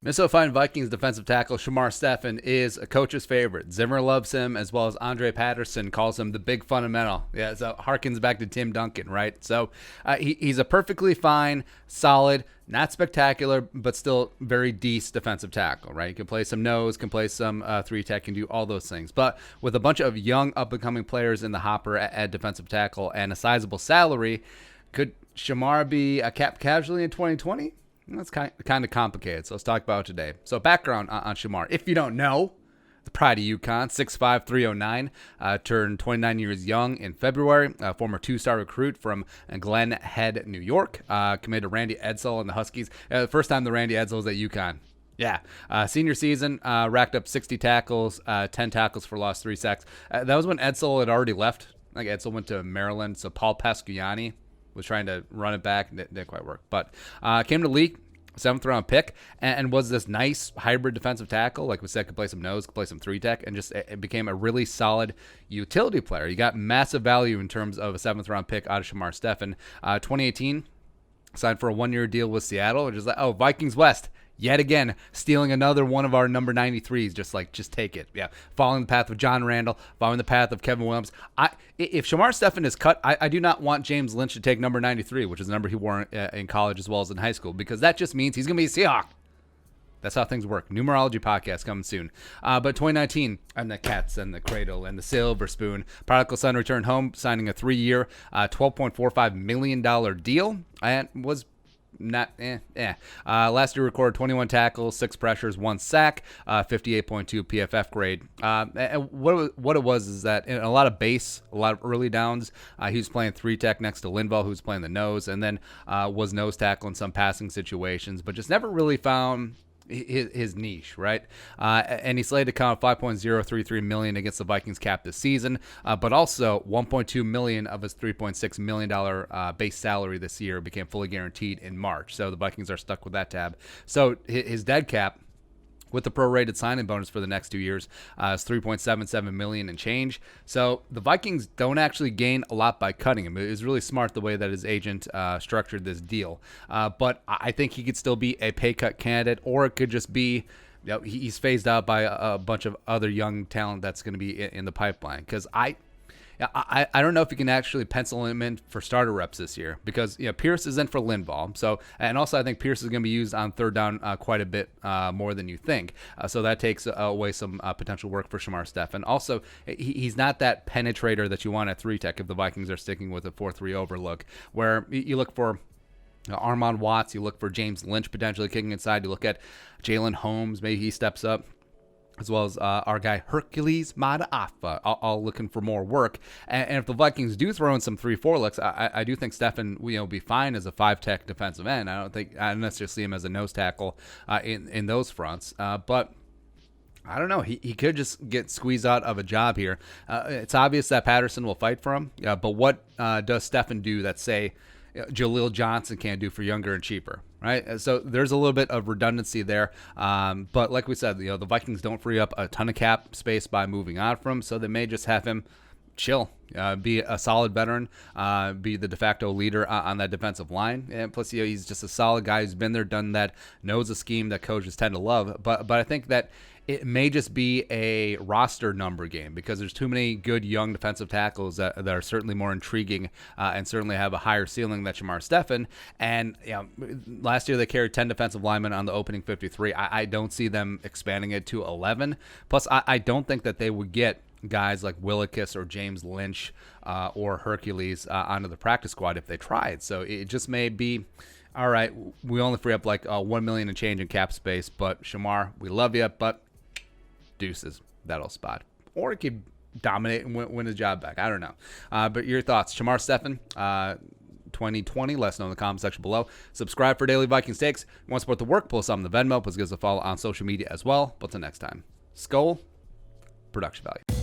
Minnesota Fighting Vikings defensive tackle Shamar Stephen is a coach's favorite. Zimmer loves him, as well as Andre Patterson calls him the big fundamental. Yeah, so harkens back to Tim Duncan, right? So he's a perfectly fine, solid, not spectacular, but still very decent defensive tackle, right? He can play some nose, can play some 3-tech, can do all those things. But with a bunch of young up-and-coming players in the hopper at defensive tackle and a sizable salary, could Shamar be a cap casualty in 2020? That's kind of complicated, so let's talk about it today. So background on Shamar. If you don't know, the pride of UConn, 6'5", 309, turned 29 years young in February, former 2-star recruit from Glen Head, New York, committed to Randy Edsall and the Huskies. The first time the Randy Edsall was at UConn. Yeah, senior season, racked up 60 tackles, 10 tackles for loss, 3 sacks. That was when Edsall had already left. I think Edsall went to Maryland, so Paul Pasquini was trying to run it back, and it didn't quite work. But came to the league, 7th-round pick, and was this nice hybrid defensive tackle. Like we said, could play some nose, could play some 3-tech, and just it became a really solid utility player. You got massive value in terms of a 7th-round pick out of Shamar Stephen. 2018, signed for a 1-year deal with Seattle, which is like, oh, Vikings West. Yet again, stealing another one of our number 93s, just take it. Yeah, following the path of John Randall, following the path of Kevin Williams. If Shamar Stephen is cut, I do not want James Lynch to take number 93, which is the number he wore in college as well as in high school, because that just means he's going to be a Seahawk. That's how things work. Numerology podcast coming soon. But 2019, and the Cats and the Cradle and the Silver Spoon. Prodigal son returned home, signing a 3-year, $12.45 million deal, and was last year recorded 21 tackles, 6 pressures, 1 sack, 58.2 PFF grade. And what it was is that in a lot of base, a lot of early downs, he was playing 3-tech next to Linval, who was playing the nose, and then was nose tackle in some passing situations, but just never really found his niche, right? And he's slated to count $5.033 million against the Vikings cap this season, but also $1.2 million of his $3.6 million base salary this year became fully guaranteed in March. So the Vikings are stuck with that tab. So his dead cap, with the prorated signing bonus for the next 2 years, is $3.77 million and change. So the Vikings don't actually gain a lot by cutting him. It was really smart the way that his agent structured this deal. But I think he could still be a pay cut candidate, or it could just be, you know, he's phased out by a bunch of other young talent that's going to be in the pipeline. Because I don't know if you can actually pencil him in for starter reps this year, because Pierce is in for Linval. So, and also I think Pierce is going to be used on third down quite a bit more than you think. So that takes away some potential work for Shamar Stephen. Also, he's not that penetrator that you want at 3-tech if the Vikings are sticking with a 4-3 overlook, where you look for Armand Watts, you look for James Lynch potentially kicking inside, you look at Jalen Holmes, maybe he steps up, as well as our guy Hercules Madaafa, all looking for more work. And if the Vikings do throw in some 3-4 looks, I do think Stephen will be fine as a 5-tech defensive end. I don't necessarily see him as a nose tackle in those fronts. But I don't know. He could just get squeezed out of a job here. It's obvious that Patterson will fight for him. But what does Stephen do that, say, Jaleel Johnson can't do for younger and cheaper, right? So there's a little bit of redundancy there. But like we said, the Vikings don't free up a ton of cap space by moving on from him, so they may just have him chill, be a solid veteran, be the de facto leader on that defensive line. And plus, he's just a solid guy who's been there, done that, knows a scheme that coaches tend to love. But I think that it may just be a roster number game, because there's too many good young defensive tackles that are certainly more intriguing and certainly have a higher ceiling than Shamar Stephen. And last year they carried 10 defensive linemen on the opening 53. I don't see them expanding it to 11. Plus, I don't think that they would get guys like Willikis or James Lynch or Hercules onto the practice squad if they tried. So it just may be, all right, we only free up like $1 million and change in cap space, but Shamar, we love you, but deuces, that'll spot. Or it could dominate and win his job back. I don't know. But your thoughts, Shamar Stephen, 2020, let us know in the comment section below. Subscribe for daily Vikings takes. You want to support the work, pull us on the Venmo, plus give us a follow on social media as well. But until next time, Skull, production value.